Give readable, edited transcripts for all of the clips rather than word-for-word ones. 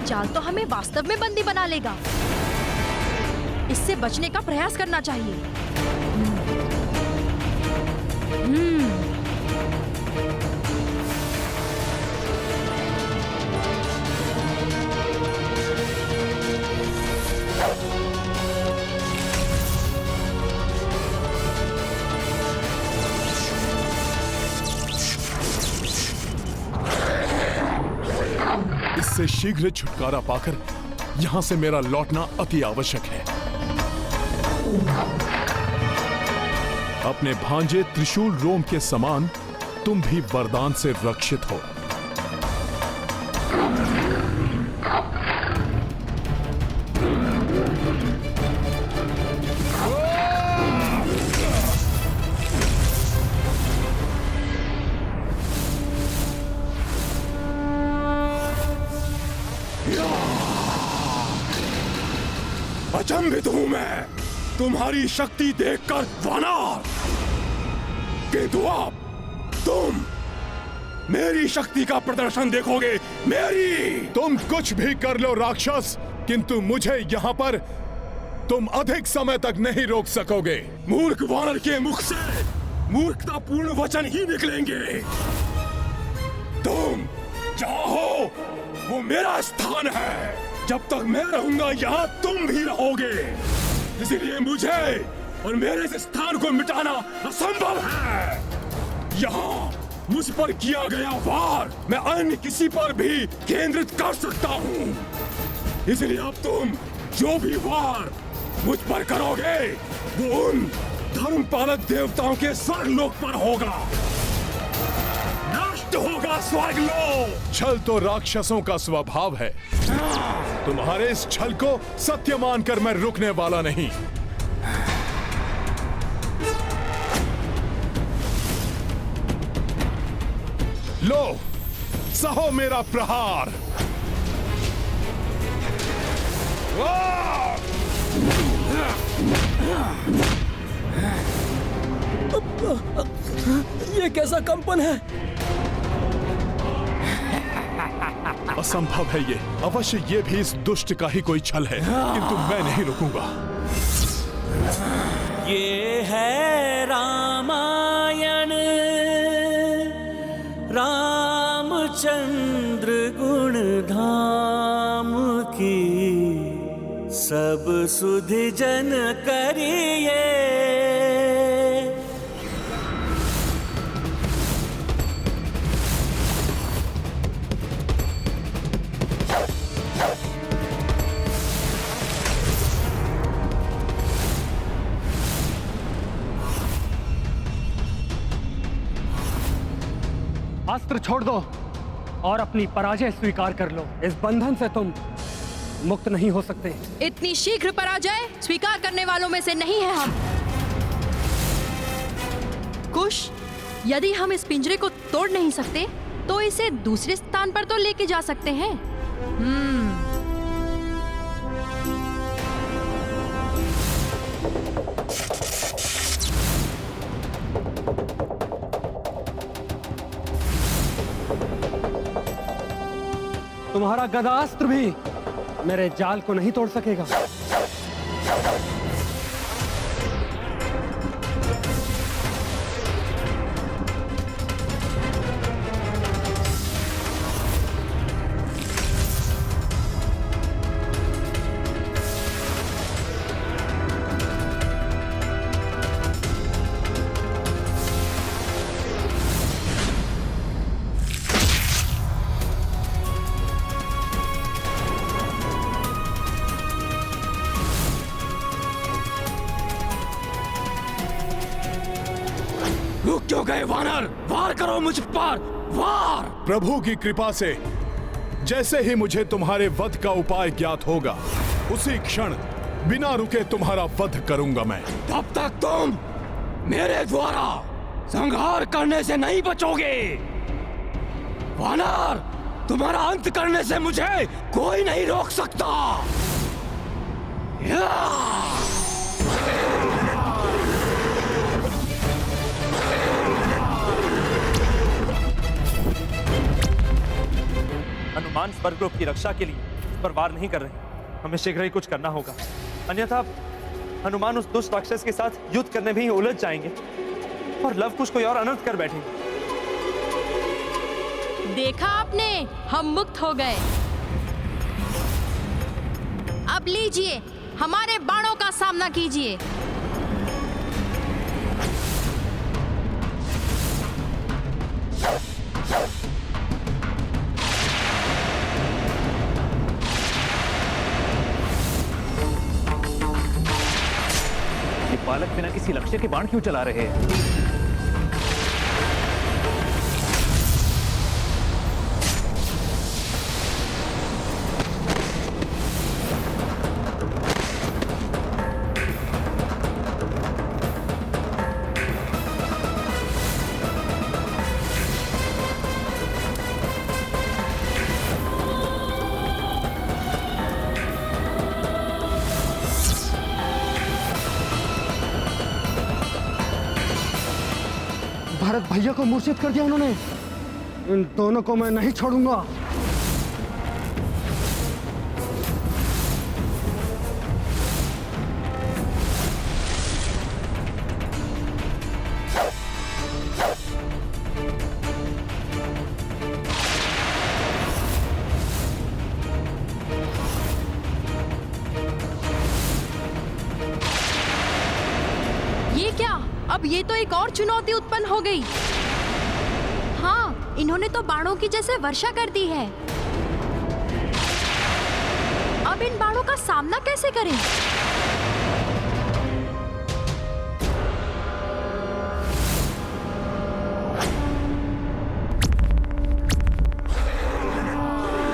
जाल तो हमें वास्तव में बंदी बना लेगा। इससे बचने का प्रयास करना चाहिए। इससे शीघ्र छुटकारा पाकर यहां से मेरा लौटना अति आवश्यक है। अपने भांजे त्रिशूल रोम के समान तुम भी वरदान से रक्षित हो। अचंभित हूं मैं तुम्हारी शक्ति देखकर वानर, किंतु अब तुम मेरी शक्ति का प्रदर्शन देखोगे। मेरी तुम कुछ भी कर लो राक्षस, किंतु मुझे यहाँ पर तुम अधिक समय तक नहीं रोक सकोगे। मूर्ख वानर के मुख से मूर्खतापूर्ण वचन ही निकलेंगे। तुम जहाँ हो वो मेरा स्थान है। जब तक मैं रहूंगा यहाँ तुम भी रहोगे। इसलिए मुझे और मेरे इस स्थान को मिटाना असंभव है। यहाँ मुझ पर किया गया वार मैं अन्य किसी पर भी केंद्रित कर सकता हूँ। इसलिए अब तुम जो भी वार मुझ पर करोगे वो उन धर्मपालक देवताओं के स्वर्गलोक पर होगा। नष्ट होगा स्वर्गलोक। छल तो राक्षसों का स्वभाव है। तुम्हारे इस छल को सत्य मानकर मैं रुकने वाला नहीं। लो, सहो मेरा प्रहार। ये कैसा कंपन है? असंभव है ये। अवश्य ये भी इस दुष्ट का ही कोई छल है, किंतु मैं नहीं रुकूंगा। ये है रामायण, रामचंद्र गुण धाम की, सब सुधि जन करिए। अस्त्र छोड़ दो और अपनी पराजय स्वीकार कर लो। इस बंधन से तुम मुक्त नहीं हो सकते। इतनी शीघ्र पराजय स्वीकार करने वालों में से नहीं है हम। कुश, यदि हम इस पिंजरे को तोड़ नहीं सकते तो इसे दूसरे स्थान पर तो लेके जा सकते हैं। तुम्हारा गदास्त्र भी मेरे जाल को नहीं तोड़ सकेगा। क्यों गए वानर? वार करो मुझ पर, वार! प्रभु की कृपा से जैसे ही मुझे तुम्हारे वध का उपाय ज्ञात होगा उसी क्षण बिना रुके तुम्हारा वध करूंगा मैं। तब तक तुम मेरे द्वारा संहार करने से नहीं बचोगे। वानर, तुम्हारा अंत करने से मुझे कोई नहीं रोक सकता। हनुमान स्वर्गलोक की रक्षा के लिए उस पर वार नहीं कर रहे। हमें शीघ्र ही कुछ करना होगा, अन्यथा हनुमान उस दुष्ट राक्षस के साथ युद्ध करने में ही उलझ जाएंगे और लव कुश कोई और अनर्थ कर बैठेंगे। देखा आपने, हम मुक्त हो गए। अब लीजिए, हमारे बाणों का सामना कीजिए। ये बालक बिना किसी लक्ष्य के बाण क्यों चला रहे हैं? भरत भैया को मूर्छित कर दिया उन्होंने। इन दोनों को मैं नहीं छोड़ूंगा। ये क्या? अब ये तो एक और चुनौती उत्पन्न हो गई। हाँ, इन्होंने तो बाणों की जैसे वर्षा कर दी है। अब इन बाणों का सामना कैसे करें?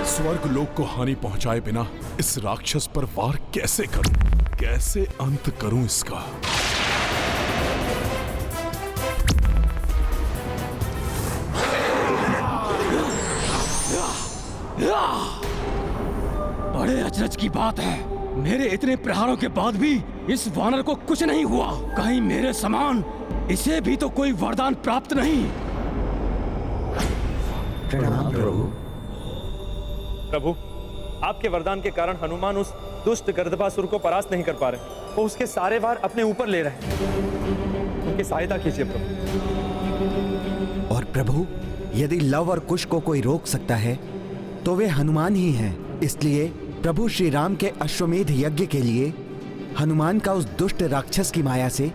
स्वर्ग लोक को हानि पहुंचाए बिना इस राक्षस पर वार कैसे करूं? कैसे अंत करूं इसका? बड़े अचरज की बात है, मेरे इतने प्रहारों के बाद भी इस वानर को कुछ नहीं हुआ। कहीं मेरे समान इसे भी तो कोई वरदान प्राप्त नहीं। प्रभु, आपके वरदान के कारण हनुमान उस दुष्ट गर्दभासुर को परास्त नहीं कर पा रहे। वो उसके सारे वार अपने ऊपर ले रहे हैं। उनकी सहायता कीजिए प्रभु। और प्रभु, यदि लव और कुश को कोई रोक सकता है तो वे हनुमान ही हैं। इसलिए प्रभु श्री राम के अश्वमेध यज्ञ के लिए हनुमान का उस दुष्ट राक्षस की माया से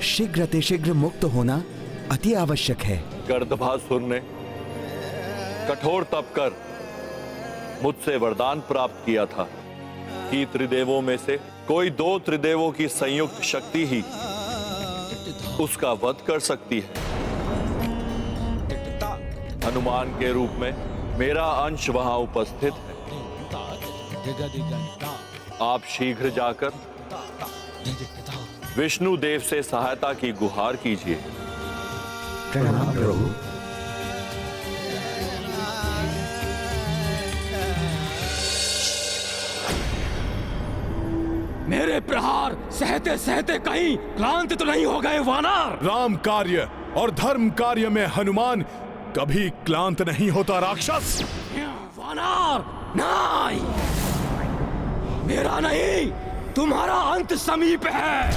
शीघ्र मुक्त होना अति आवश्यक है। गर्दभासुर ने कठोर तप कर मुझसे वरदान प्राप्त किया था कि त्रिदेवों में से कोई 2 त्रिदेवों की संयुक्त शक्ति ही उसका वध कर सकती है। हनुमान के रूप में मेरा अंश वहां उपस्थित है। आप शीघ्र जाकर विष्णु देव से सहायता की गुहार कीजिए। प्रणाम प्रभु। मेरे प्रहार सहते सहते कहीं क्लांत तो नहीं हो गए वानर? राम कार्य और धर्म कार्य में हनुमान कभी क्लांत नहीं होता राक्षस। वानर नहीं, मेरा नहीं, तुम्हारा अंत समीप है।